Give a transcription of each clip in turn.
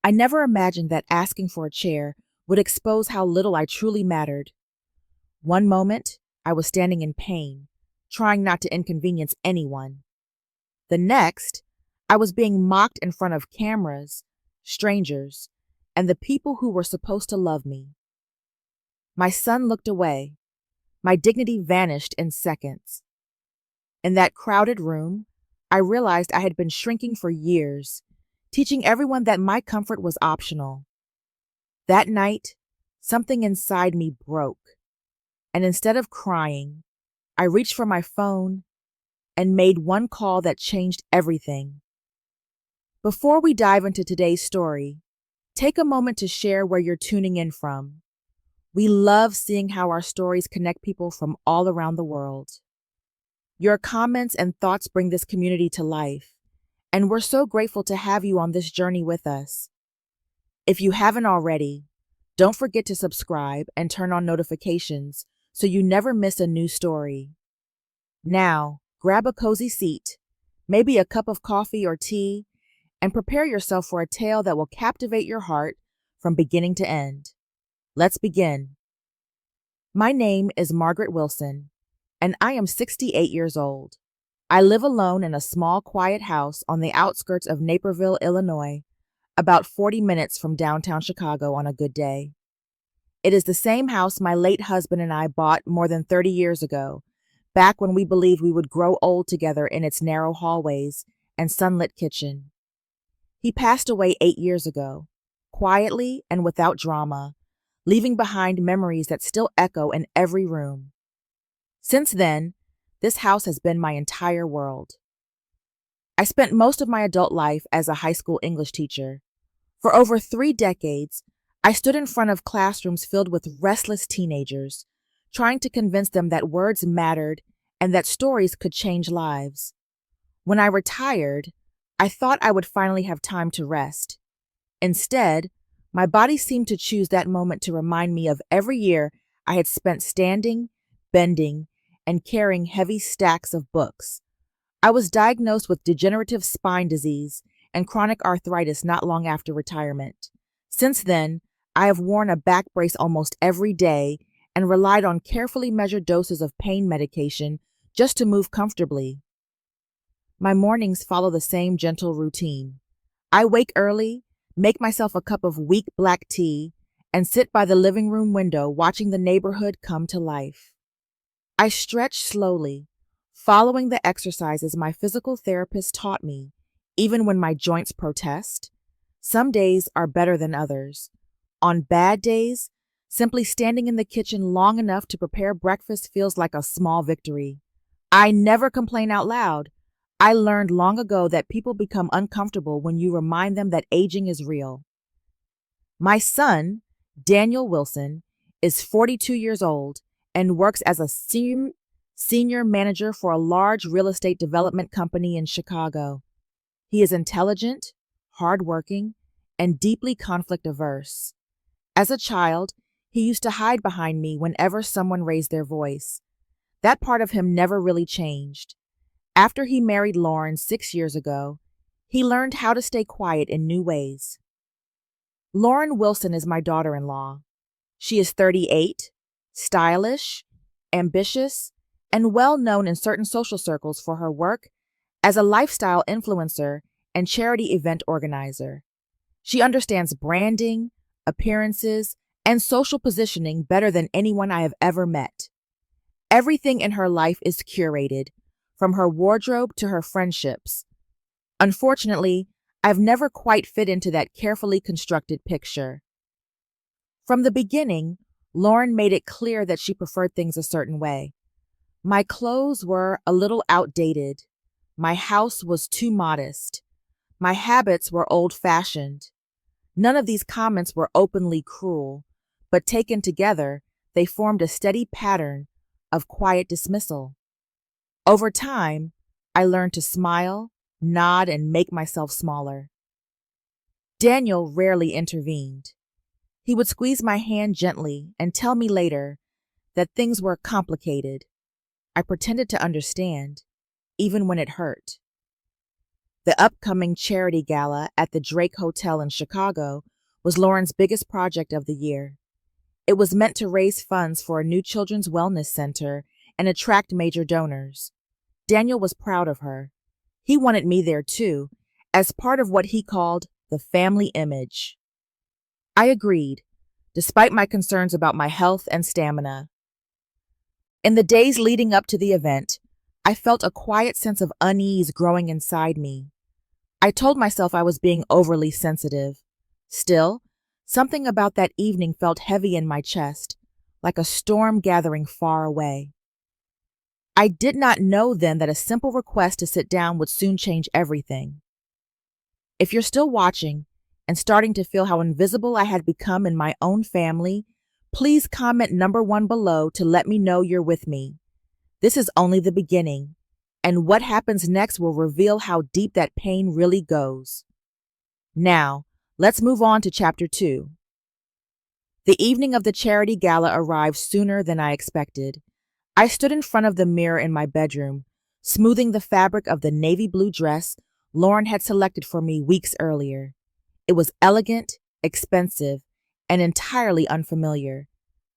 I never imagined that asking for a chair would expose how little I truly mattered. One moment, I was standing in pain, trying not to inconvenience anyone. The next, I was being mocked in front of cameras, strangers, and the people who were supposed to love me. My son looked away. My dignity vanished in seconds. In that crowded room, I realized I had been shrinking for years, teaching everyone that my comfort was optional. That night, something inside me broke, and instead of crying, I reached for my phone and made one call that changed everything. Before we dive into today's story, take a moment to share where you're tuning in from. We love seeing how our stories connect people from all around the world. Your comments and thoughts bring this community to life, and we're so grateful to have you on this journey with us. If you haven't already, don't forget to subscribe and turn on notifications so you never miss a new story. Now, grab a cozy seat, maybe a cup of coffee or tea, and prepare yourself for a tale that will captivate your heart from beginning to end. Let's begin. My name is Margaret Wilson, and I am 68 years old. I live alone in a small, quiet house on the outskirts of Naperville, Illinois, about 40 minutes from downtown Chicago on a good day. It is the same house my late husband and I bought more than 30 years ago, back when we believed we would grow old together in its narrow hallways and sunlit kitchen. He passed away 8 years ago, quietly and without drama, leaving behind memories that still echo in every room. Since then, this house has been my entire world. I spent most of my adult life as a high school English teacher. For over 3 decades, I stood in front of classrooms filled with restless teenagers, trying to convince them that words mattered and that stories could change lives. When I retired, I thought I would finally have time to rest. Instead, my body seemed to choose that moment to remind me of every year I had spent standing, bending, and carrying heavy stacks of books. I was diagnosed with degenerative spine disease and chronic arthritis not long after retirement. Since then, I have worn a back brace almost every day and relied on carefully measured doses of pain medication just to move comfortably. My mornings follow the same gentle routine. I wake early, make myself a cup of weak black tea, and sit by the living room window watching the neighborhood come to life. I stretch slowly, following the exercises my physical therapist taught me, even when my joints protest. Some days are better than others. On bad days, simply standing in the kitchen long enough to prepare breakfast feels like a small victory. I never complain out loud. I learned long ago that people become uncomfortable when you remind them that aging is real. My son, Daniel Wilson, is 42 years old and works as a senior manager for a large real estate development company in Chicago. He is intelligent, hardworking, and deeply conflict averse. As a child, he used to hide behind me whenever someone raised their voice. That part of him never really changed. After he married Lauren 6 years ago, he learned how to stay quiet in new ways. Lauren Wilson is my daughter-in-law. She is 38, stylish, ambitious, and well known in certain social circles for her work as a lifestyle influencer and charity event organizer. She understands branding, appearances, and social positioning better than anyone I have ever met. Everything in her life is curated, from her wardrobe to her friendships. Unfortunately, I've never quite fit into that carefully constructed picture. From the beginning, Lauren made it clear that she preferred things a certain way. My clothes were a little outdated. My house was too modest. My habits were old-fashioned. None of these comments were openly cruel, but taken together, they formed a steady pattern of quiet dismissal. Over time, I learned to smile, nod, and make myself smaller. Daniel rarely intervened. He would squeeze my hand gently and tell me later that things were complicated. I pretended to understand, even when it hurt. The upcoming charity gala at the Drake Hotel in Chicago was Lauren's biggest project of the year. It was meant to raise funds for a new children's wellness center and attract major donors. Daniel was proud of her. He wanted me there too, as part of what he called the family image. I agreed, despite my concerns about my health and stamina. In the days leading up to the event, I felt a quiet sense of unease growing inside me. I told myself I was being overly sensitive. Still, something about that evening felt heavy in my chest, like a storm gathering far away. I did not know then that a simple request to sit down would soon change everything. If you're still watching and starting to feel how invisible I had become in my own family, please comment number 1 below to let me know you're with me. This is only the beginning, and what happens next will reveal how deep that pain really goes. Now, let's move on to Chapter 2. The evening of the charity gala arrived sooner than I expected. I stood in front of the mirror in my bedroom, smoothing the fabric of the navy blue dress Lauren had selected for me weeks earlier. It was elegant, expensive, and entirely unfamiliar.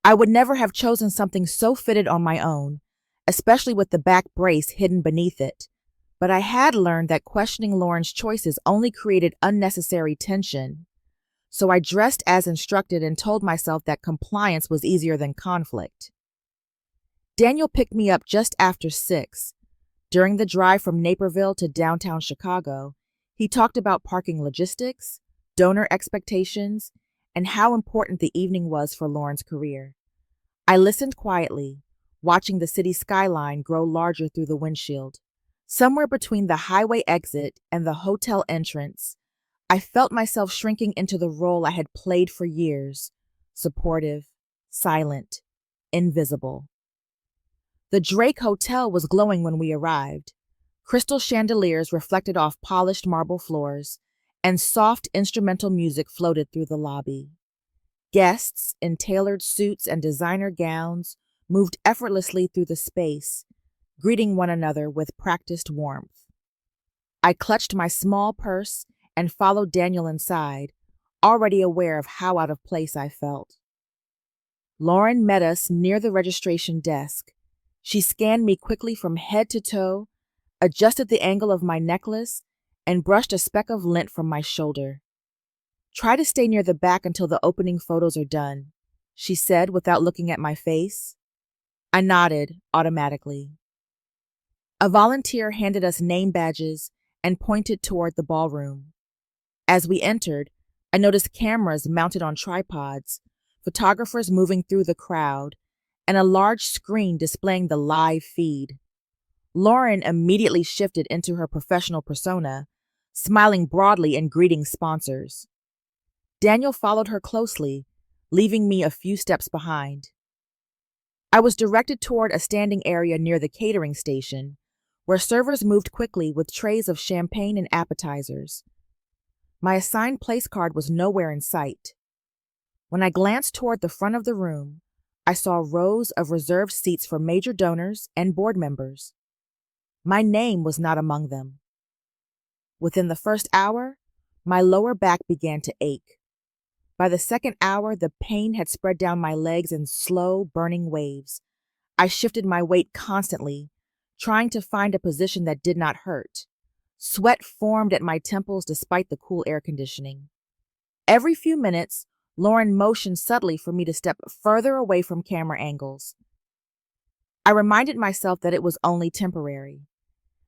I would never have chosen something so fitted on my own, especially with the back brace hidden beneath it. But I had learned that questioning Lauren's choices only created unnecessary tension. So I dressed as instructed and told myself that compliance was easier than conflict. Daniel picked me up just after 6. During the drive from Naperville to downtown Chicago, he talked about parking logistics, donor expectations, and how important the evening was for Lauren's career. I listened quietly, watching the city skyline grow larger through the windshield. Somewhere between the highway exit and the hotel entrance, I felt myself shrinking into the role I had played for years: supportive, silent, invisible. The Drake Hotel was glowing when we arrived. Crystal chandeliers reflected off polished marble floors, and soft instrumental music floated through the lobby. Guests in tailored suits and designer gowns moved effortlessly through the space, greeting one another with practiced warmth. I clutched my small purse and followed Daniel inside, already aware of how out of place I felt. Lauren met us near the registration desk. She scanned me quickly from head to toe, adjusted the angle of my necklace, and brushed a speck of lint from my shoulder. "Try to stay near the back until the opening photos are done," she said without looking at my face. I nodded automatically. A volunteer handed us name badges and pointed toward the ballroom. As we entered, I noticed cameras mounted on tripods, photographers moving through the crowd, and a large screen displaying the live feed. Lauren immediately shifted into her professional persona, smiling broadly and greeting sponsors. Daniel followed her closely, leaving me a few steps behind. I was directed toward a standing area near the catering station, where servers moved quickly with trays of champagne and appetizers. My assigned place card was nowhere in sight. When I glanced toward the front of the room, I saw rows of reserved seats for major donors and board members. My name was not among them. Within the first hour, my lower back began to ache. By the second hour, the pain had spread down my legs in slow, burning waves. I shifted my weight constantly, trying to find a position that did not hurt. Sweat formed at my temples despite the cool air conditioning. Every few minutes, Lauren motioned subtly for me to step further away from camera angles. I reminded myself that it was only temporary,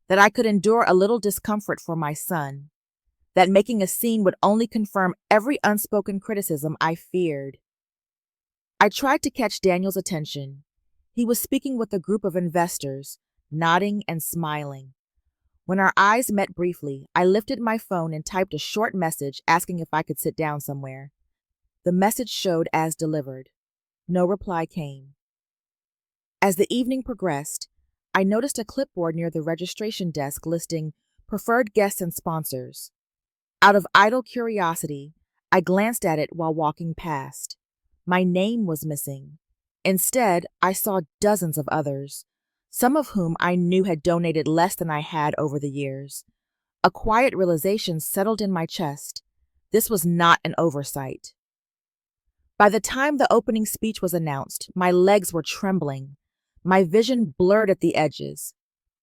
that I could endure a little discomfort for my son, that making a scene would only confirm every unspoken criticism I feared. I tried to catch Daniel's attention. He was speaking with a group of investors, nodding and smiling. When our eyes met briefly, I lifted my phone and typed a short message asking if I could sit down somewhere. The message showed as delivered. No reply came. As the evening progressed, I noticed a clipboard near the registration desk listing preferred guests and sponsors. Out of idle curiosity, I glanced at it while walking past. My name was missing. Instead, I saw dozens of others, some of whom I knew had donated less than I had over the years. A quiet realization settled in my chest. This was not an oversight. By the time the opening speech was announced, my legs were trembling, my vision blurred at the edges.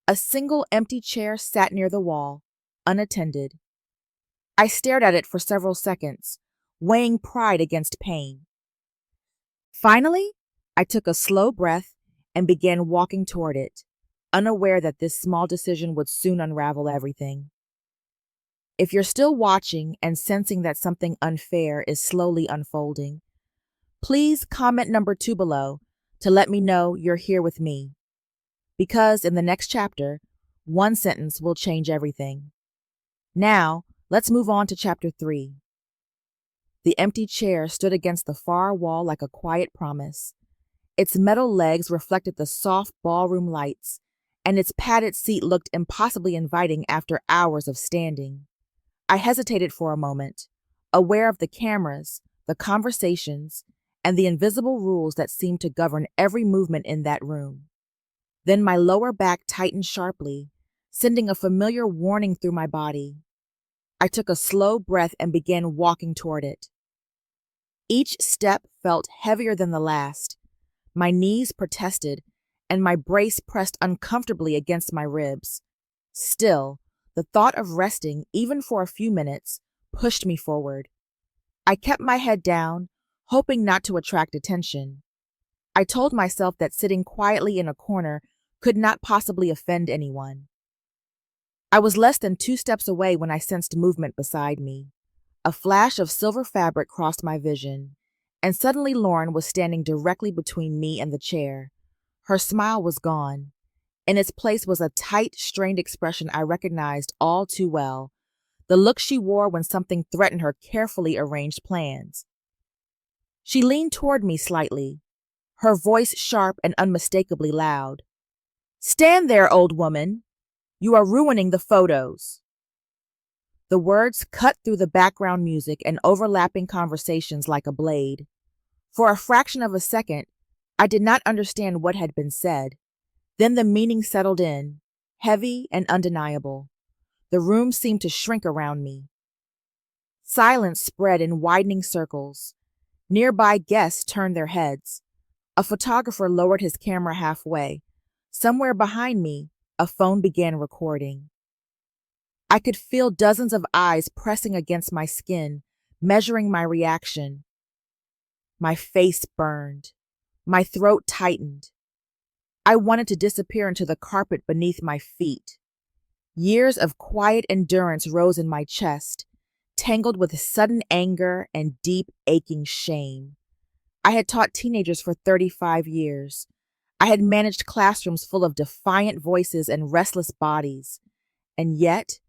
A single empty chair sat near the wall, unattended. I stared at it for several seconds, weighing pride against pain. Finally, I took a slow breath and began walking toward it, unaware that this small decision would soon unravel everything. If you're still watching and sensing that something unfair is slowly unfolding, please comment number 2 below to let me know you're here with me. Because in the next chapter, one sentence will change everything. Now, let's move on to chapter 3. The empty chair stood against the far wall like a quiet promise. Its metal legs reflected the soft ballroom lights, and its padded seat looked impossibly inviting after hours of standing. I hesitated for a moment, aware of the cameras, the conversations, and the invisible rules that seemed to govern every movement in that room. Then my lower back tightened sharply, sending a familiar warning through my body. I took a slow breath and began walking toward it. Each step felt heavier than the last. My knees protested, and my brace pressed uncomfortably against my ribs. Still, the thought of resting, even for a few minutes, pushed me forward. I kept my head down, hoping not to attract attention. I told myself that sitting quietly in a corner could not possibly offend anyone. I was less than 2 steps away when I sensed movement beside me. A flash of silver fabric crossed my vision, and suddenly Lauren was standing directly between me and the chair. Her smile was gone. In its place was a tight, strained expression I recognized all too well, the look she wore when something threatened her carefully arranged plans. She leaned toward me slightly, her voice sharp and unmistakably loud. "Stand there, old woman! You are ruining the photos." The words cut through the background music and overlapping conversations like a blade. For a fraction of a second, I did not understand what had been said. Then the meaning settled in, heavy and undeniable. The room seemed to shrink around me. Silence spread in widening circles. Nearby guests turned their heads. A photographer lowered his camera halfway. Somewhere behind me, a phone began recording. I could feel dozens of eyes pressing against my skin, measuring my reaction. My face burned. My throat tightened. I wanted to disappear into the carpet beneath my feet. Years of quiet endurance rose in my chest, tangled with sudden anger and deep, aching shame. I had taught teenagers for 35 years. I had managed classrooms full of defiant voices and restless bodies. And yet,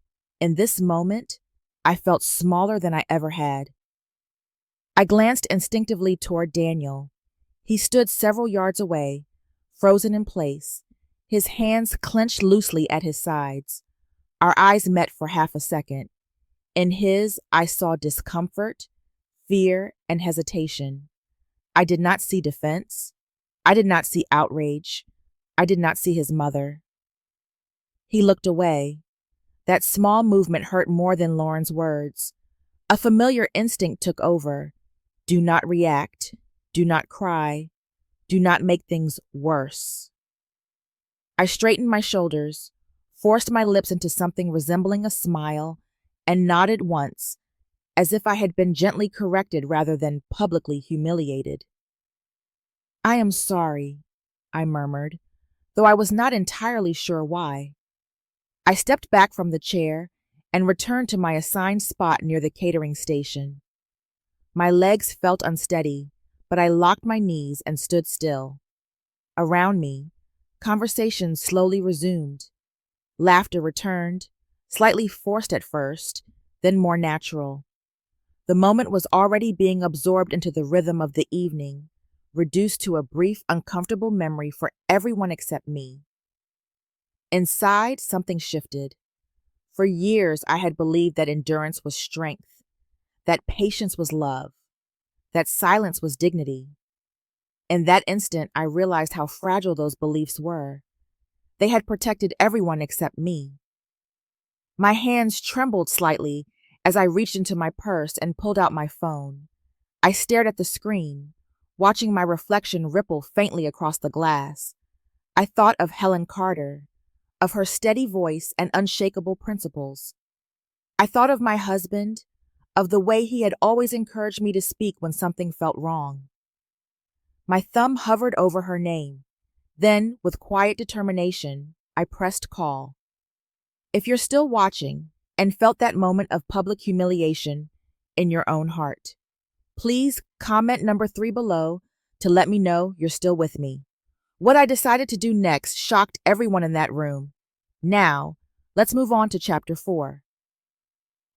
in this moment, I felt smaller than I ever had. I glanced instinctively toward Daniel. He stood several yards away, frozen in place, his hands clenched loosely at his sides. Our eyes met for half a second. In his, I saw discomfort, fear, and hesitation. I did not see defense. I did not see outrage. I did not see his mother. He looked away. That small movement hurt more than Lauren's words. A familiar instinct took over. Do not react. Do not cry. Do not make things worse. I straightened my shoulders, forced my lips into something resembling a smile, and nodded once, as if I had been gently corrected rather than publicly humiliated. "I am sorry," I murmured, though I was not entirely sure why. I stepped back from the chair and returned to my assigned spot near the catering station. My legs felt unsteady, but I locked my knees and stood still. Around me, conversation slowly resumed. Laughter returned, slightly forced at first, then more natural. The moment was already being absorbed into the rhythm of the evening, reduced to a brief, uncomfortable memory for everyone except me. Inside, something shifted. For years, I had believed that endurance was strength, that patience was love, that silence was dignity. In that instant, I realized how fragile those beliefs were. They had protected everyone except me. My hands trembled slightly as I reached into my purse and pulled out my phone. I stared at the screen, watching my reflection ripple faintly across the glass. I thought of Helen Carter, of her steady voice and unshakable principles. I thought of my husband, of the way he had always encouraged me to speak when something felt wrong. My thumb hovered over her name. Then, with quiet determination, I pressed call. If you're still watching and felt that moment of public humiliation in your own heart, please comment number 3 below to let me know you're still with me. What I decided to do next shocked everyone in that room. Now, let's move on to chapter 4.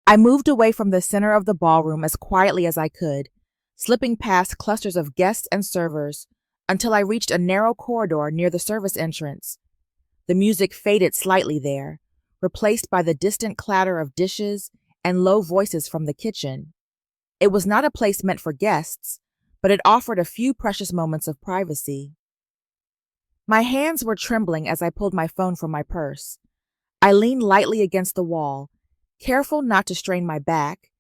I moved away from the center of the ballroom as quietly as I could, slipping past clusters of guests and servers until I reached a narrow corridor near the service entrance. The music faded slightly there, replaced by the distant clatter of dishes and low voices from the kitchen. It was not a place meant for guests, but it offered a few precious moments of privacy. My hands were trembling as I pulled my phone from my purse. I leaned lightly against the wall, careful not to strain my back,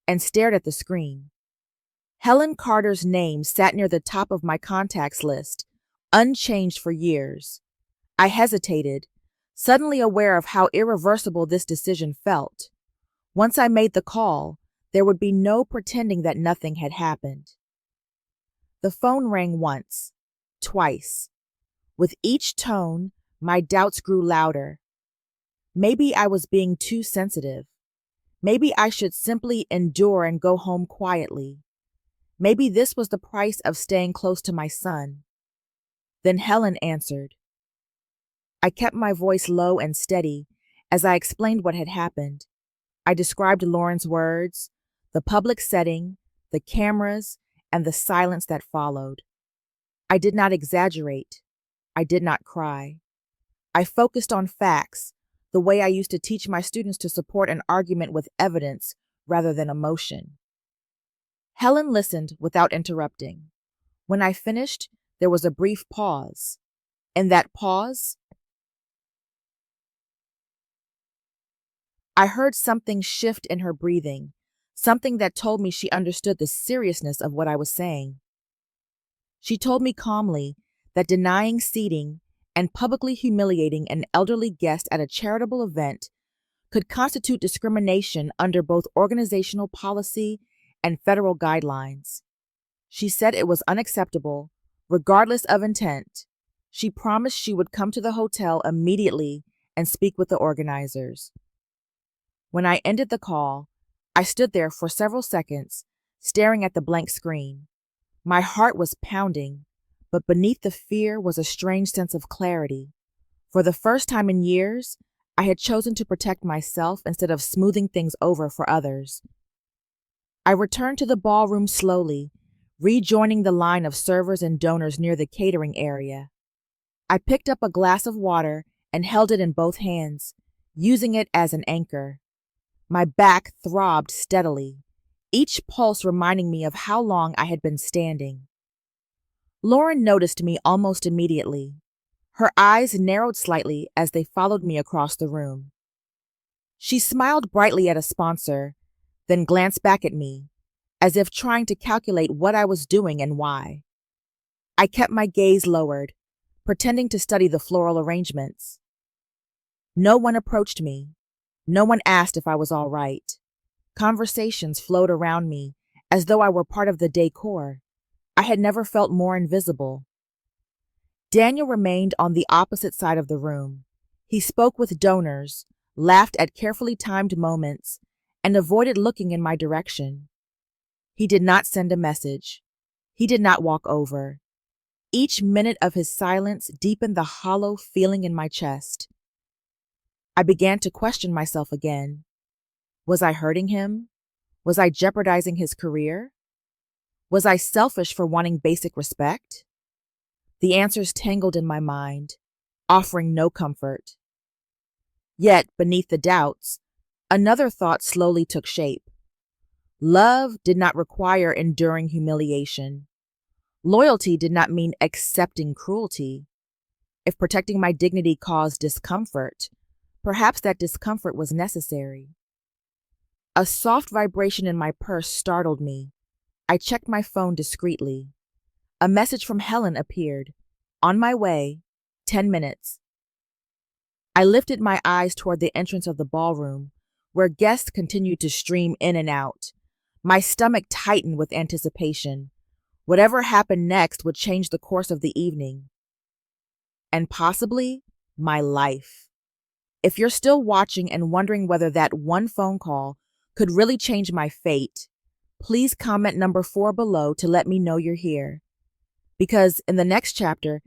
and stared at the screen. Helen Carter's name sat near the top of my contacts list, unchanged for years. I hesitated, suddenly aware of how irreversible this decision felt. Once I made the call, there would be no pretending that nothing had happened. The phone rang once, twice. With each tone, my doubts grew louder. Maybe I was being too sensitive. Maybe I should simply endure and go home quietly. Maybe this was the price of staying close to my son. Then Helen answered. I kept my voice low and steady as I explained what had happened. I described Lauren's words, the public setting, the cameras, and the silence that followed. I did not exaggerate. I did not cry. I focused on facts, the way I used to teach my students to support an argument with evidence rather than emotion. Helen listened without interrupting. When I finished, there was a brief pause. In that pause, I heard something shift in her breathing, something that told me she understood the seriousness of what I was saying. She told me calmly that denying seating and publicly humiliating an elderly guest at a charitable event could constitute discrimination under both organizational policy and federal guidelines. She said it was unacceptable, regardless of intent. She promised she would come to the hotel immediately and speak with the organizers. When I ended the call, I stood there for several seconds, staring at the blank screen. My heart was pounding, but beneath the fear was a strange sense of clarity. For the first time in years, I had chosen to protect myself instead of smoothing things over for others. I returned to the ballroom slowly, rejoining the line of servers and donors near the catering area. I picked up a glass of water and held it in both hands, using it as an anchor. My back throbbed steadily, each pulse reminding me of how long I had been standing. Lauren noticed me almost immediately. Her eyes narrowed slightly as they followed me across the room. She smiled brightly at a sponsor, then glanced back at me, as if trying to calculate what I was doing and why. I kept my gaze lowered, pretending to study the floral arrangements. No one approached me. No one asked if I was all right. Conversations flowed around me, as though I were part of the decor. I had never felt more invisible. Daniel remained on the opposite side of the room. He spoke with donors, laughed at carefully timed moments, and avoided looking in my direction. He did not send a message. He did not walk over. Each minute of his silence deepened the hollow feeling in my chest. I began to question myself again. Was I hurting him? Was I jeopardizing his career? Was I selfish for wanting basic respect? The answers tangled in my mind, offering no comfort. Yet, beneath the doubts, another thought slowly took shape. Love did not require enduring humiliation. Loyalty did not mean accepting cruelty. If protecting my dignity caused discomfort, Perhaps that discomfort was necessary. A soft vibration in my purse startled me. I checked my phone discreetly. A message from Helen appeared. On my way, 10 minutes. I lifted my eyes toward the entrance of the ballroom, where guests continued to stream in and out. My stomach tightened with anticipation. Whatever happened next would change the course of the evening. And possibly, my life. If you're still watching and wondering whether that one phone call could really change my fate, please comment number 4 below to let me know you're here. Because in the next chapter,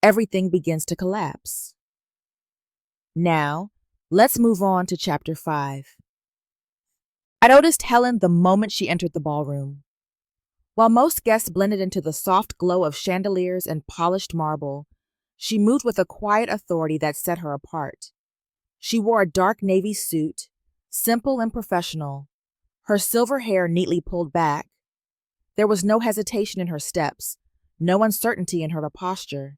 everything begins to collapse. Now, let's move on to chapter 5. I noticed Helen the moment she entered the ballroom. While most guests blended into the soft glow of chandeliers and polished marble, she moved with a quiet authority that set her apart. She wore a dark navy suit, simple and professional, her silver hair neatly pulled back. There was no hesitation in her steps, no uncertainty in her posture.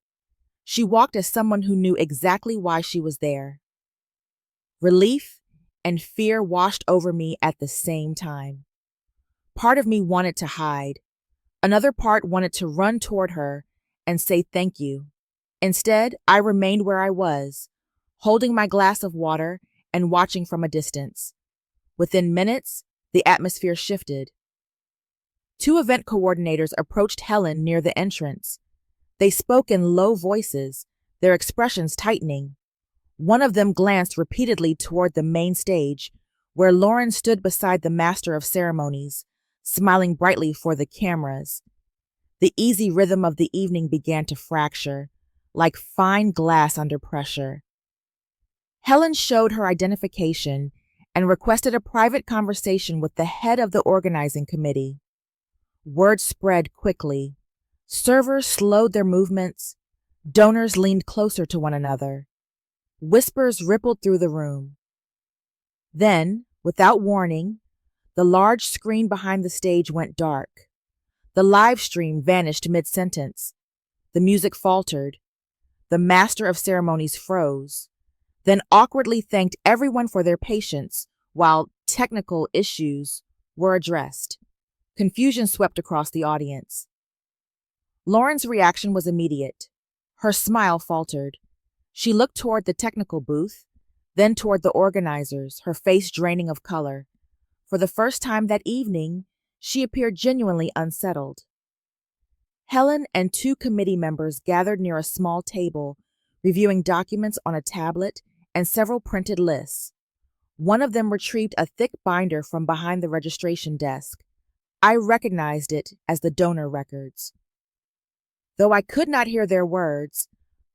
She walked as someone who knew exactly why she was there. Relief and fear washed over me at the same time. Part of me wanted to hide. Another part wanted to run toward her and say thank you. Instead, I remained where I was, holding my glass of water and watching from a distance. Within minutes, the atmosphere shifted. 2 event coordinators approached Helen near the entrance. They spoke in low voices, their expressions tightening. One of them glanced repeatedly toward the main stage, where Lauren stood beside the master of ceremonies, smiling brightly for the cameras. The easy rhythm of the evening began to fracture, like fine glass under pressure. Helen showed her identification and requested a private conversation with the head of the organizing committee. Word spread quickly. Servers slowed their movements. Donors leaned closer to one another. Whispers rippled through the room. Then, without warning, the large screen behind the stage went dark. The live stream vanished mid-sentence. The music faltered. The master of ceremonies froze, then awkwardly thanked everyone for their patience while technical issues were addressed. Confusion swept across the audience. Lauren's reaction was immediate. Her smile faltered. She looked toward the technical booth, then toward the organizers, her face draining of color. For the first time that evening, she appeared genuinely unsettled. Helen and 2 committee members gathered near a small table, reviewing documents on a tablet and several printed lists. One of them retrieved a thick binder from behind the registration desk. I recognized it as the donor records. Though I could not hear their words,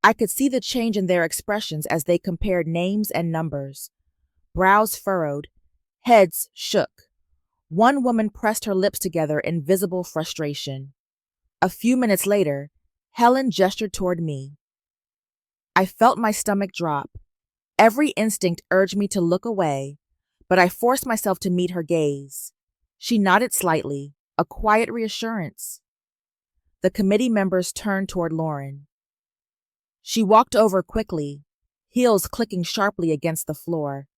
I could see the change in their expressions as they compared names and numbers. Brows furrowed, heads shook. One woman pressed her lips together in visible frustration. A few minutes later, Helen gestured toward me. I felt my stomach drop. Every instinct urged me to look away, but I forced myself to meet her gaze. She nodded slightly, a quiet reassurance. The committee members turned toward Lauren. She walked over quickly, heels clicking sharply against the floor.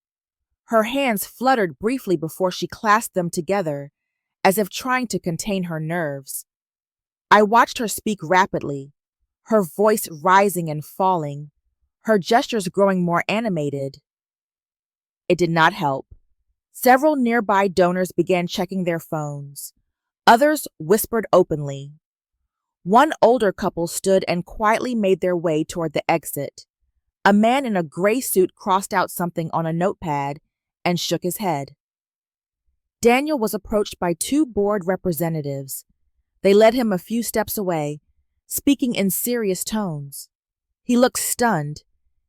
Her hands fluttered briefly before she clasped them together, as if trying to contain her nerves. I watched her speak rapidly, her voice rising and falling, her gestures growing more animated. It did not help. Several nearby donors began checking their phones. Others whispered openly. One older couple stood and quietly made their way toward the exit. A man in a gray suit crossed out something on a notepad and shook his head. Daniel was approached by 2 board representatives. They led him a few steps away, speaking in serious tones. He looked stunned,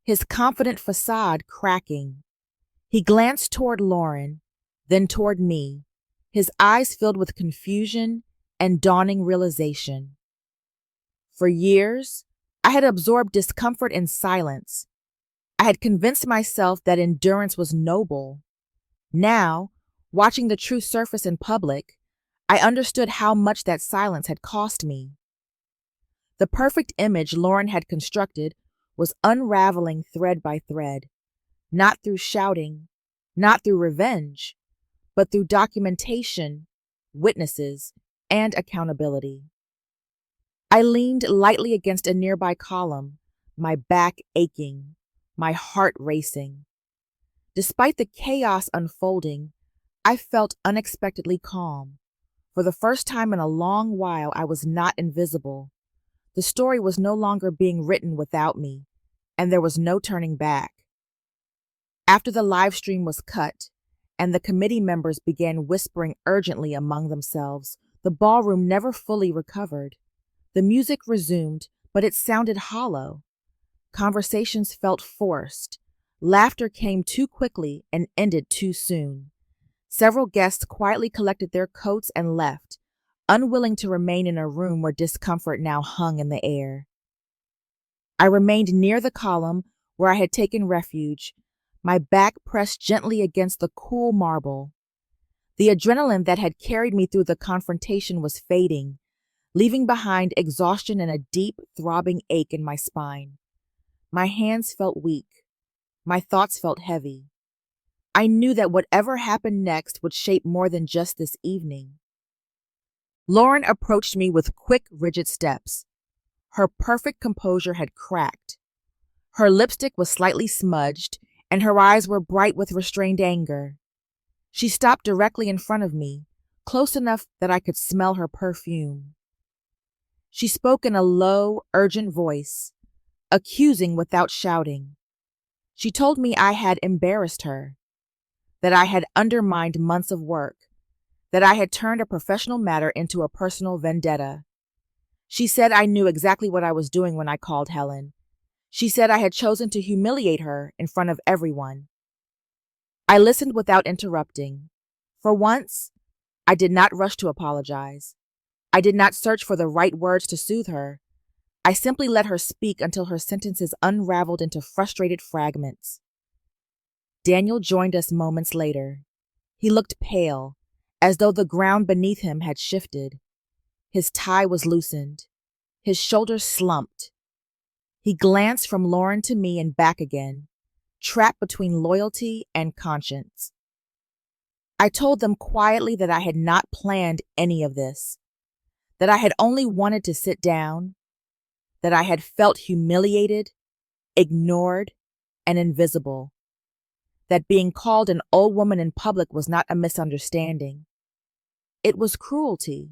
his confident facade cracking. He glanced toward Lauren, then toward me, his eyes filled with confusion and dawning realization. For years, I had absorbed discomfort in silence. I had convinced myself that endurance was noble. Now, watching the truth surface in public, I understood how much that silence had cost me. The perfect image Lauren had constructed was unraveling thread by thread. not through shouting, not through revenge, but through documentation, witnesses, and accountability. I leaned lightly against a nearby column, my back aching, my heart racing. Despite the chaos unfolding, I felt unexpectedly calm. For the first time in a long while, I was not invisible. The story was no longer being written without me, and there was no turning back. After the live stream was cut, and the committee members began whispering urgently among themselves, the ballroom never fully recovered. The music resumed, but it sounded hollow. Conversations felt forced. Laughter came too quickly and ended too soon. Several guests quietly collected their coats and left, unwilling to remain in a room where discomfort now hung in the air. I remained near the column where I had taken refuge, my back pressed gently against the cool marble. The adrenaline that had carried me through the confrontation was fading, leaving behind exhaustion and a deep, throbbing ache in my spine. My hands felt weak. My thoughts felt heavy. I knew that whatever happened next would shape more than just this evening. Lauren approached me with quick, rigid steps. Her perfect composure had cracked. Her lipstick was slightly smudged, and her eyes were bright with restrained anger. She stopped directly in front of me, close enough that I could smell her perfume. She spoke in a low, urgent voice, accusing without shouting. She told me I had embarrassed her, that I had undermined months of work, that I had turned a professional matter into a personal vendetta. She said I knew exactly what I was doing when I called Helen. She said I had chosen to humiliate her in front of everyone. I listened without interrupting. For once, I did not rush to apologize. I did not search for the right words to soothe her. I simply let her speak until her sentences unraveled into frustrated fragments. Daniel joined us moments later. He looked pale, as though the ground beneath him had shifted. His tie was loosened. His shoulders slumped. He glanced from Lauren to me and back again, trapped between loyalty and conscience. I told them quietly that I had not planned any of this, that I had only wanted to sit down, that I had felt humiliated, ignored, and invisible, that being called an old woman in public was not a misunderstanding. It was cruelty.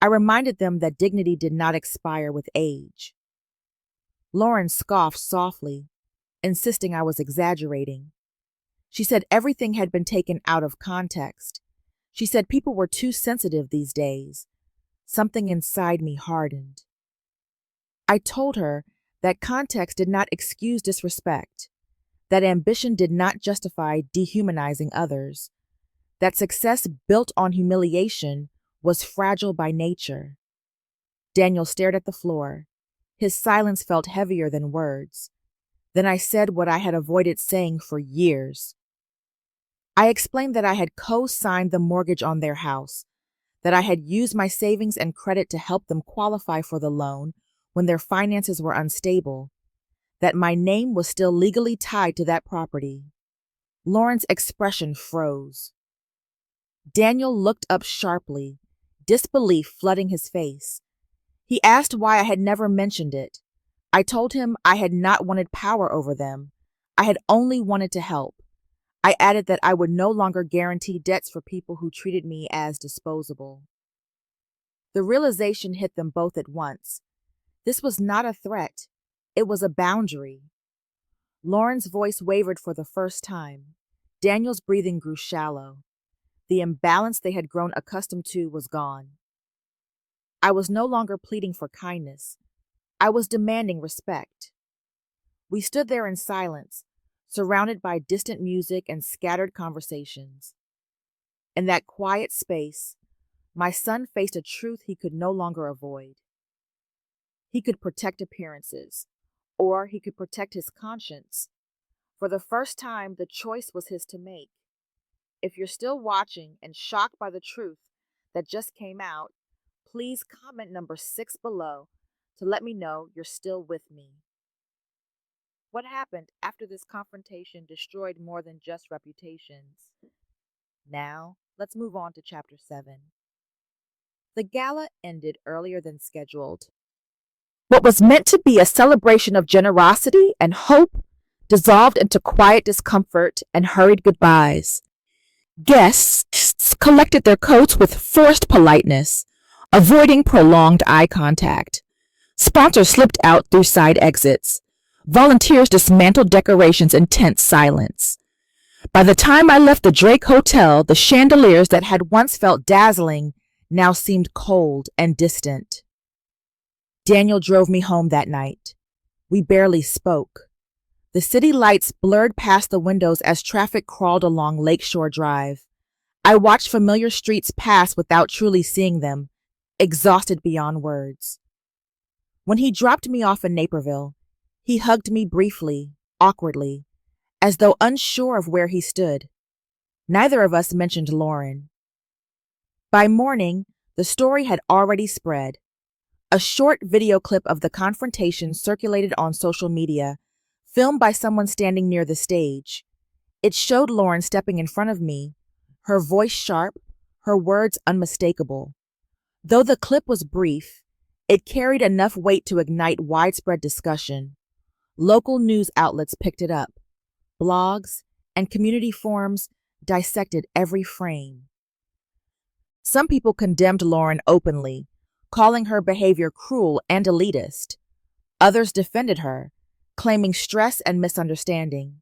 I reminded them that dignity did not expire with age. Lauren scoffed softly, insisting I was exaggerating. She said everything had been taken out of context. She said people were too sensitive these days. Something inside me hardened. I told her that context did not excuse disrespect, that ambition did not justify dehumanizing others, that success built on humiliation was fragile by nature. Daniel stared at the floor. His silence felt heavier than words. Then I said what I had avoided saying for years. I explained that I had co-signed the mortgage on their house, that I had used my savings and credit to help them qualify for the loan when their finances were unstable, that my name was still legally tied to that property. Lauren's expression froze. Daniel looked up sharply, disbelief flooding his face. He asked why I had never mentioned it. I told him I had not wanted power over them. I had only wanted to help. I added that I would no longer guarantee debts for people who treated me as disposable. The realization hit them both at once. This was not a threat. It was a boundary. Lauren's voice wavered for the first time. Daniel's breathing grew shallow. The imbalance they had grown accustomed to was gone. I was no longer pleading for kindness. I was demanding respect. We stood there in silence, surrounded by distant music and scattered conversations. In that quiet space, my son faced a truth he could no longer avoid. He could protect appearances, or he could protect his conscience. For the first time, the choice was his to make. If you're still watching and shocked by the truth that just came out, please comment number 6 below to let me know you're still with me. What happened after this confrontation destroyed more than just reputations? Now, let's move on to Chapter 7. The gala ended earlier than scheduled. What was meant to be a celebration of generosity and hope dissolved into quiet discomfort and hurried goodbyes. Guests collected their coats with forced politeness, avoiding prolonged eye contact. Sponsors slipped out through side exits. Volunteers dismantled decorations in tense silence. By the time I left the Drake Hotel, the chandeliers that had once felt dazzling now seemed cold and distant. Daniel drove me home that night. We barely spoke. The city lights blurred past the windows as traffic crawled along Lakeshore Drive. I watched familiar streets pass without truly seeing them, exhausted beyond words. When he dropped me off in Naperville, he hugged me briefly, awkwardly, as though unsure of where he stood. Neither of us mentioned Lauren. By morning, the story had already spread. A short video clip of the confrontation circulated on social media, filmed by someone standing near the stage. It showed Lauren stepping in front of me, her voice sharp, her words unmistakable. Though the clip was brief, it carried enough weight to ignite widespread discussion. Local news outlets picked it up. Blogs and community forums dissected every frame. Some people condemned Lauren openly, calling her behavior cruel and elitist. Others defended her, claiming stress and misunderstanding.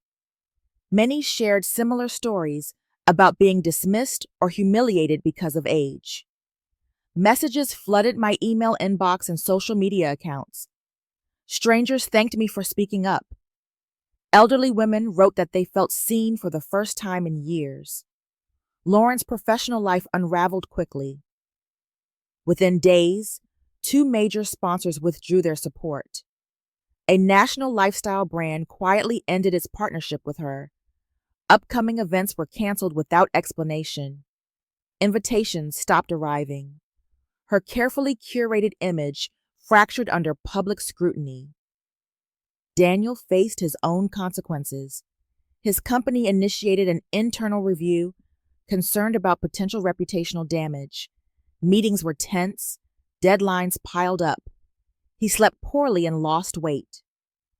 Many shared similar stories about being dismissed or humiliated because of age. Messages flooded my email inbox and social media accounts. Strangers thanked me for speaking up. Elderly women wrote that they felt seen for the first time in years. Lauren's professional life unraveled quickly. Within days, 2 major sponsors withdrew their support. A national lifestyle brand quietly ended its partnership with her. Upcoming events were canceled without explanation. Invitations stopped arriving. Her carefully curated image fractured under public scrutiny. Daniel faced his own consequences. His company initiated an internal review, concerned about potential reputational damage. Meetings were tense, deadlines piled up. He slept poorly and lost weight.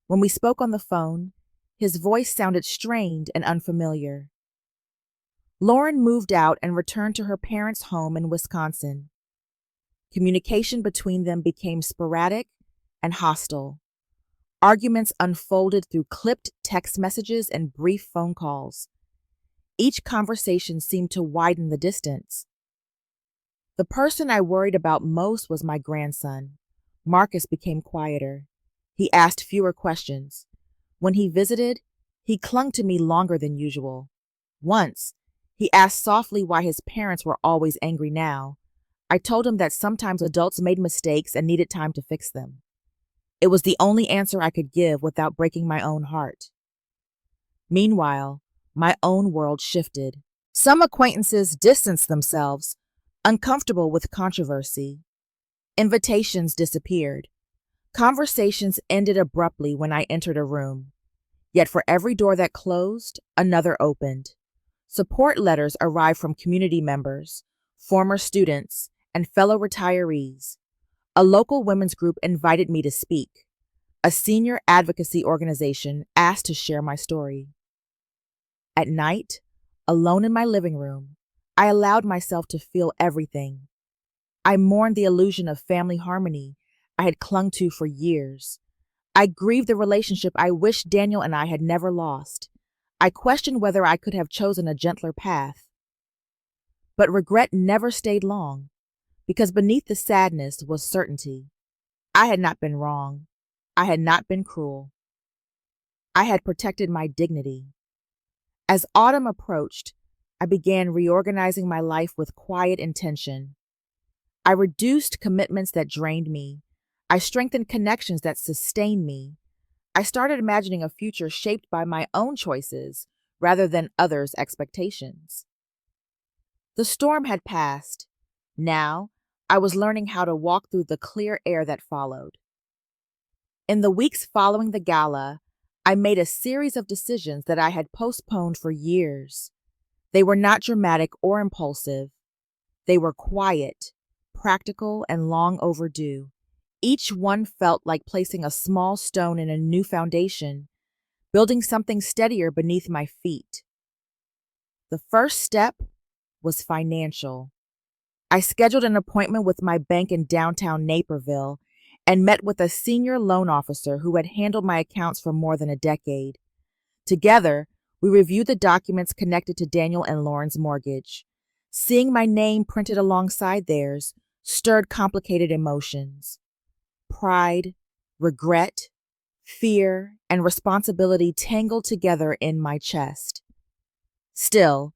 When we spoke on the phone, his voice sounded strained and unfamiliar. Lauren moved out and returned to her parents' home in Wisconsin. Communication between them became sporadic and hostile. Arguments unfolded through clipped text messages and brief phone calls. Each conversation seemed to widen the distance. The person I worried about most was my grandson. Marcus became quieter. He asked fewer questions. When he visited, he clung to me longer than usual. Once, he asked softly why his parents were always angry now. I told him that sometimes adults made mistakes and needed time to fix them. It was the only answer I could give without breaking my own heart. Meanwhile, my own world shifted. Some acquaintances distanced themselves, uncomfortable with controversy. Invitations disappeared. Conversations ended abruptly when I entered a room. Yet for every door that closed, another opened. Support letters arrived from community members, former students, and fellow retirees. A local women's group invited me to speak. A senior advocacy organization asked to share my story. At night, alone in my living room, I allowed myself to feel everything. I mourned the illusion of family harmony I had clung to for years. I grieved the relationship I wished Daniel and I had never lost. I questioned whether I could have chosen a gentler path. But regret never stayed long, because beneath the sadness was certainty. I had not been wrong. I had not been cruel. I had protected my dignity. As autumn approached, I began reorganizing my life with quiet intention. I reduced commitments that drained me. I strengthened connections that sustained me. I started imagining a future shaped by my own choices rather than others' expectations. The storm had passed. Now, I was learning how to walk through the clear air that followed. In the weeks following the gala, I made a series of decisions that I had postponed for years. They were not dramatic or impulsive. They were quiet, practical, and long overdue. Each one felt like placing a small stone in a new foundation, building something steadier beneath my feet. The first step was financial. I scheduled an appointment with my bank in downtown Naperville and met with a senior loan officer who had handled my accounts for more than a decade. Together, we reviewed the documents connected to Daniel and Lauren's mortgage. Seeing my name printed alongside theirs stirred complicated emotions. Pride, regret, fear, and responsibility tangled together in my chest. Still,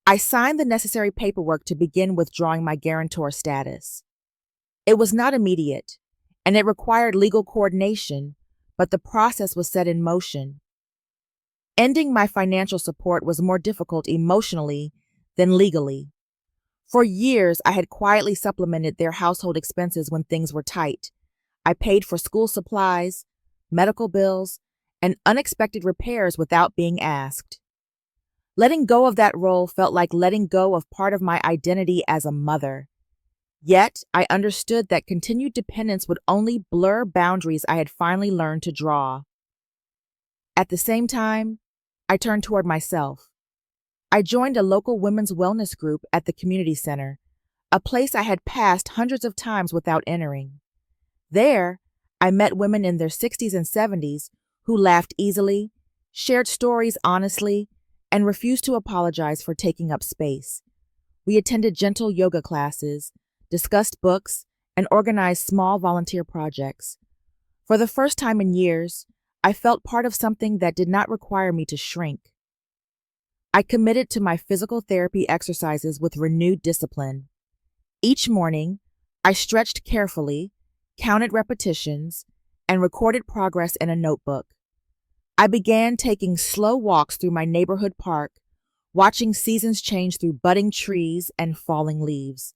I signed the necessary paperwork to begin withdrawing my guarantor status. It was not immediate, and it required legal coordination, but the process was set in motion. Ending my financial support was more difficult emotionally than legally. For years, I had quietly supplemented their household expenses when things were tight. I paid for school supplies, medical bills, and unexpected repairs without being asked. Letting go of that role felt like letting go of part of my identity as a mother. Yet, I understood that continued dependence would only blur boundaries I had finally learned to draw. At the same time, I turned toward myself. I joined a local women's wellness group at the community center, a place I had passed hundreds of times without entering. There, I met women in their 60s and 70s who laughed easily, shared stories honestly, and refused to apologize for taking up space. We attended gentle yoga classes, discussed books, and organized small volunteer projects. For the first time in years, I felt part of something that did not require me to shrink. I committed to my physical therapy exercises with renewed discipline. Each morning, I stretched carefully, counted repetitions, and recorded progress in a notebook. I began taking slow walks through my neighborhood park, watching seasons change through budding trees and falling leaves.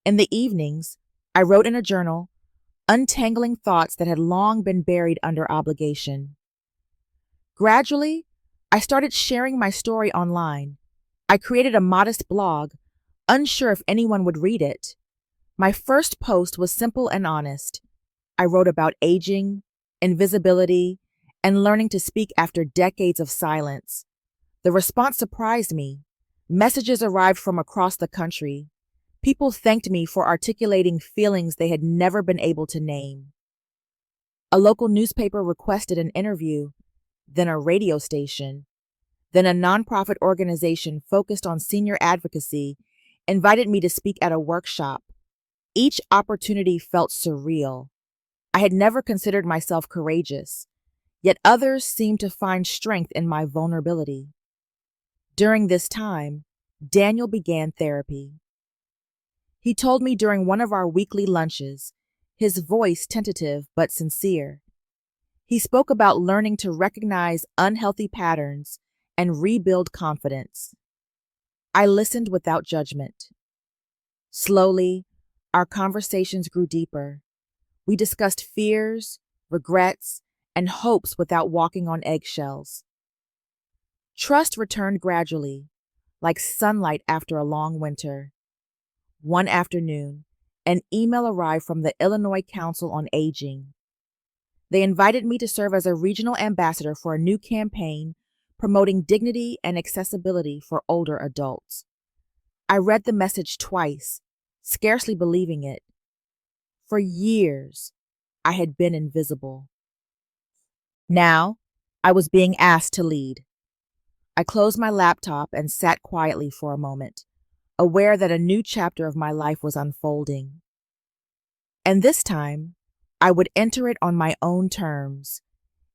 In the evenings, I wrote in a journal, untangling thoughts that had long been buried under obligation. Gradually, I started sharing my story online. I created a modest blog, unsure if anyone would read it. My first post was simple and honest. I wrote about aging, invisibility, and learning to speak after decades of silence. The response surprised me. Messages arrived from across the country. People thanked me for articulating feelings they had never been able to name. A local newspaper requested an interview, then a radio station, then a nonprofit organization focused on senior advocacy invited me to speak at a workshop. Each opportunity felt surreal. I had never considered myself courageous, yet others seemed to find strength in my vulnerability. During this time, Daniel began therapy. He told me during one of our weekly lunches, his voice tentative but sincere. He spoke about learning to recognize unhealthy patterns and rebuild confidence. I listened without judgment. Slowly, our conversations grew deeper. We discussed fears, regrets, and hopes without walking on eggshells. Trust returned gradually, like sunlight after a long winter. One afternoon, an email arrived from the Illinois Council on Aging. They invited me to serve as a regional ambassador for a new campaign promoting dignity and accessibility for older adults. I read the message twice, scarcely believing it. For years, I had been invisible. Now, I was being asked to lead. I closed my laptop and sat quietly for a moment, aware that a new chapter of my life was unfolding. And this time, I would enter it on my own terms.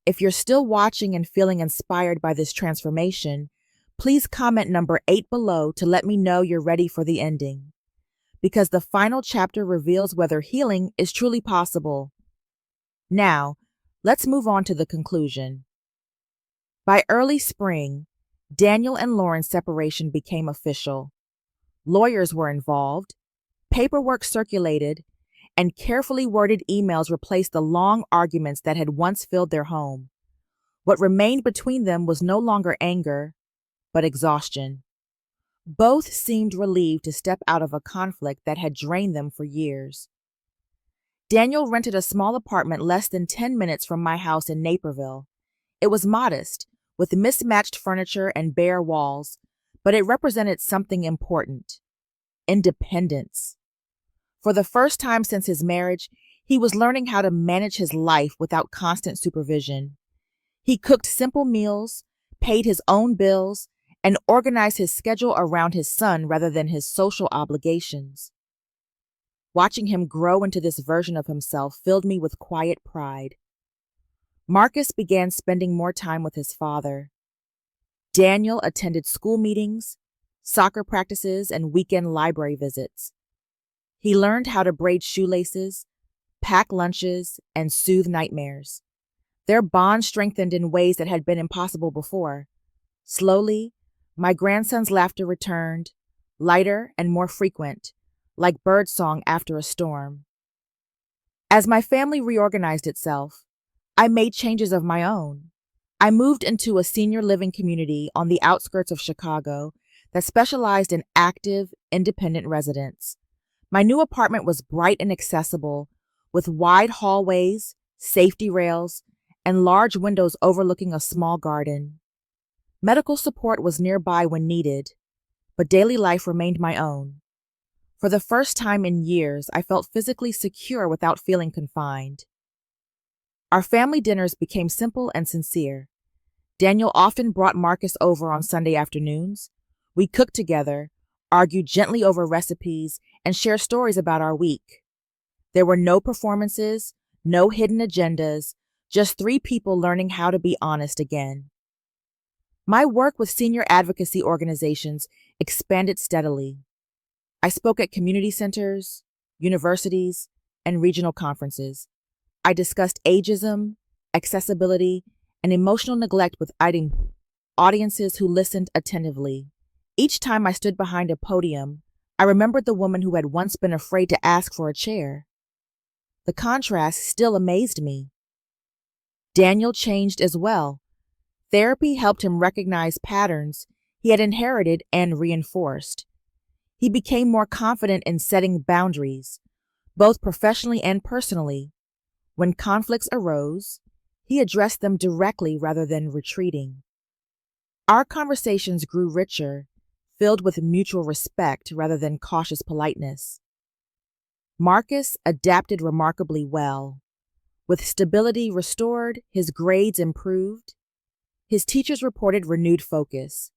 If you're still watching and feeling inspired by this transformation, please comment number 8 below to let me know you're ready for the ending. Because the final chapter reveals whether healing is truly possible. Now, let's move on to the conclusion. By early spring, Daniel and Lauren's separation became official. Lawyers were involved, paperwork circulated, and carefully worded emails replaced the long arguments that had once filled their home. What remained between them was no longer anger, but exhaustion. Both seemed relieved to step out of a conflict that had drained them for years. Daniel rented a small apartment less than 10 minutes from my house in Naperville. It was modest, with mismatched furniture and bare walls, but it represented something important: independence. For the first time since his marriage, he was learning how to manage his life without constant supervision. He cooked simple meals, paid his own bills, and organized his schedule around his son rather than his social obligations. Watching him grow into this version of himself filled me with quiet pride. Marcus began spending more time with his father. Daniel attended school meetings, soccer practices, and weekend library visits. He learned how to braid shoelaces, pack lunches, and soothe nightmares. Their bond strengthened in ways that had been impossible before. Slowly, my grandson's laughter returned, lighter and more frequent, like birdsong after a storm. As my family reorganized itself, I made changes of my own. I moved into a senior living community on the outskirts of Chicago that specialized in active, independent residents. My new apartment was bright and accessible, with wide hallways, safety rails, and large windows overlooking a small garden. Medical support was nearby when needed, but daily life remained my own. For the first time in years, I felt physically secure without feeling confined. Our family dinners became simple and sincere. Daniel often brought Marcus over on Sunday afternoons. We cooked together, argued gently over recipes, and shared stories about our week. There were no performances, no hidden agendas, just three people learning how to be honest again. My work with senior advocacy organizations expanded steadily. I spoke at community centers, universities, and regional conferences. I discussed ageism, accessibility, and emotional neglect with audiences who listened attentively. Each time I stood behind a podium, I remembered the woman who had once been afraid to ask for a chair. The contrast still amazed me. Daniel changed as well. Therapy helped him recognize patterns he had inherited and reinforced. He became more confident in setting boundaries, both professionally and personally. When conflicts arose, he addressed them directly rather than retreating. Our conversations grew richer, filled with mutual respect rather than cautious politeness. Marcus adapted remarkably well. With stability restored, his grades improved. His teachers reported renewed focus.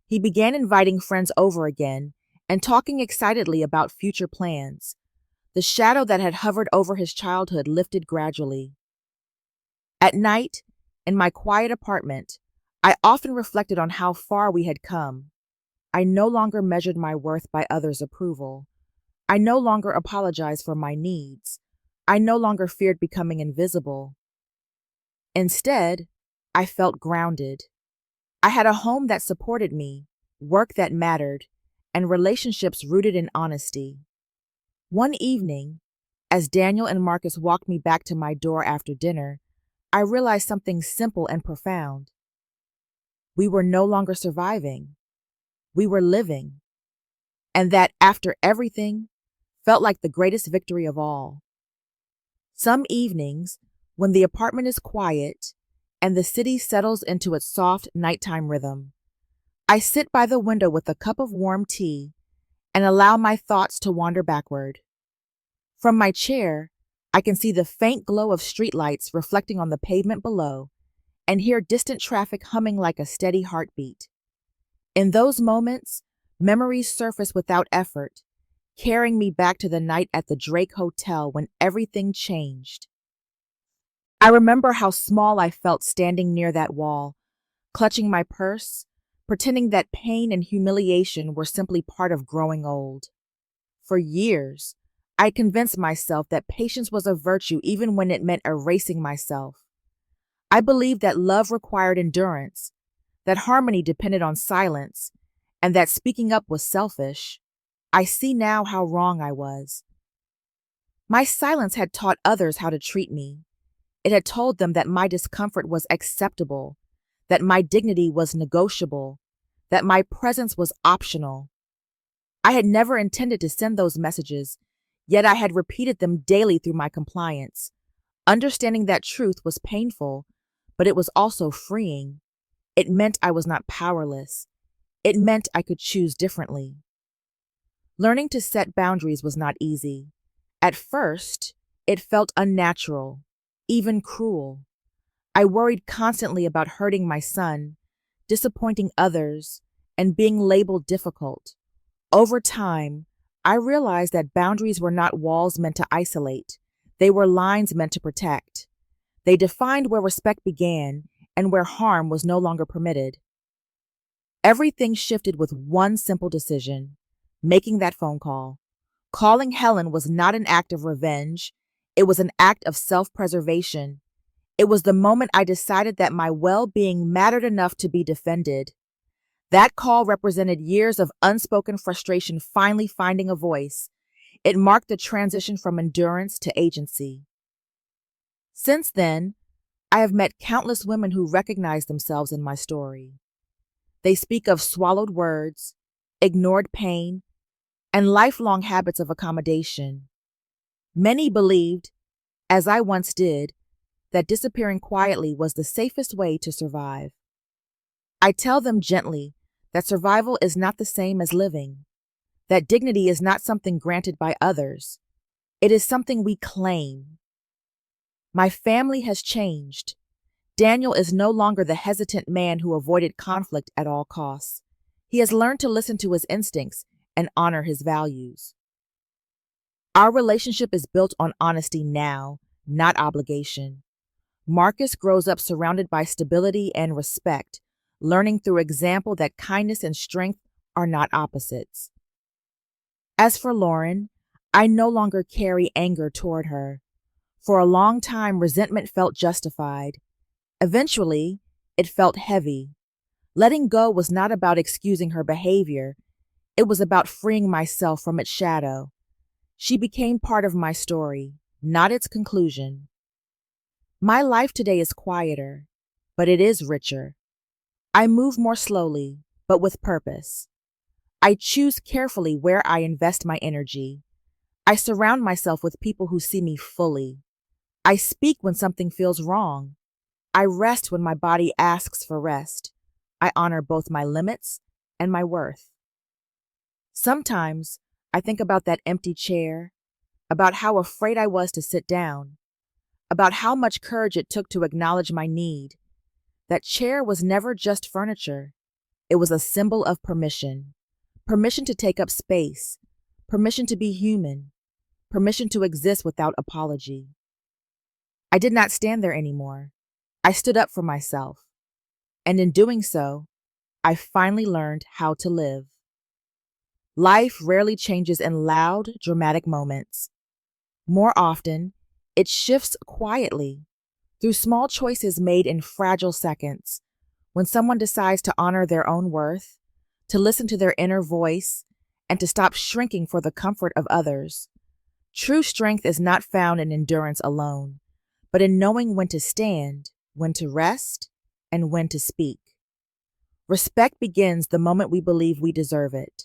He began inviting friends over again and talking excitedly about future plans. The shadow that had hovered over his childhood lifted gradually. At night, in my quiet apartment, I often reflected on how far we had come. I no longer measured my worth by others' approval. I no longer apologized for my needs. I no longer feared becoming invisible. Instead, I felt grounded. I had a home that supported me, work that mattered, and relationships rooted in honesty. One evening, as Daniel and Marcus walked me back to my door after dinner, I realized something simple and profound. We were no longer surviving. We were living. And that, after everything, felt like the greatest victory of all. Some evenings, when the apartment is quiet and the city settles into its soft nighttime rhythm, I sit by the window with a cup of warm tea and allow my thoughts to wander backward. From my chair, I can see the faint glow of streetlights reflecting on the pavement below and hear distant traffic humming like a steady heartbeat. In those moments, memories surface without effort, carrying me back to the night at the Drake Hotel when everything changed. I remember how small I felt standing near that wall, clutching my purse, pretending that pain and humiliation were simply part of growing old. For years, I convinced myself that patience was a virtue even when it meant erasing myself. I believed that love required endurance, that harmony depended on silence, and that speaking up was selfish. I see now how wrong I was. My silence had taught others how to treat me. It had told them that my discomfort was acceptable, that my dignity was negotiable, that my presence was optional. I had never intended to send those messages, yet I had repeated them daily through my compliance. Understanding that truth was painful, but it was also freeing. It meant I was not powerless. It meant I could choose differently. Learning to set boundaries was not easy. At first, it felt unnatural, even cruel. I worried constantly about hurting my son, disappointing others, and being labeled difficult. Over time, I realized that boundaries were not walls meant to isolate. They were lines meant to protect. They defined where respect began and where harm was no longer permitted. Everything shifted with one simple decision: making that phone call. Calling Helen was not an act of revenge, it was an act of self-preservation. It was the moment I decided that my well-being mattered enough to be defended. That call represented years of unspoken frustration finally finding a voice. It marked the transition from endurance to agency. Since then, I have met countless women who recognize themselves in my story. They speak of swallowed words, ignored pain, and lifelong habits of accommodation. Many believed, as I once did, that disappearing quietly was the safest way to survive. I tell them gently that survival is not the same as living, that dignity is not something granted by others. It is something we claim. My family has changed. Daniel is no longer the hesitant man who avoided conflict at all costs. He has learned to listen to his instincts and honor his values. Our relationship is built on honesty now, not obligation. Marcus grows up surrounded by stability and respect, learning through example that kindness and strength are not opposites. As for Lauren, I no longer carry anger toward her. For a long time, resentment felt justified. Eventually, it felt heavy. Letting go was not about excusing her behavior. It was about freeing myself from its shadow. She became part of my story, not its conclusion. My life today is quieter, but it is richer. I move more slowly, but with purpose. I choose carefully where I invest my energy. I surround myself with people who see me fully. I speak when something feels wrong. I rest when my body asks for rest. I honor both my limits and my worth. Sometimes I think about that empty chair, about how afraid I was to sit down, about how much courage it took to acknowledge my need. That chair was never just furniture. It was a symbol of permission. Permission to take up space. Permission to be human. Permission to exist without apology. I did not stand there anymore. I stood up for myself. And in doing so, I finally learned how to live. Life rarely changes in loud, dramatic moments. More often, it shifts quietly, through small choices made in fragile seconds. When someone decides to honor their own worth, to listen to their inner voice, and to stop shrinking for the comfort of others. True strength is not found in endurance alone, but in knowing when to stand, when to rest, and when to speak. Respect begins the moment we believe we deserve it.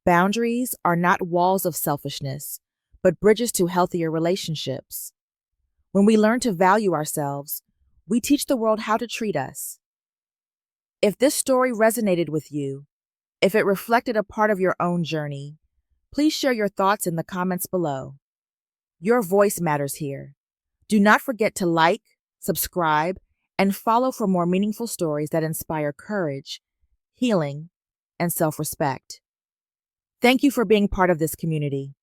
Boundaries are not walls of selfishness, but bridges to healthier relationships. When we learn to value ourselves, we teach the world how to treat us. If this story resonated with you, if it reflected a part of your own journey, please share your thoughts in the comments below. Your voice matters here. Do not forget to like, subscribe, and follow for more meaningful stories that inspire courage, healing, and self-respect. Thank you for being part of this community.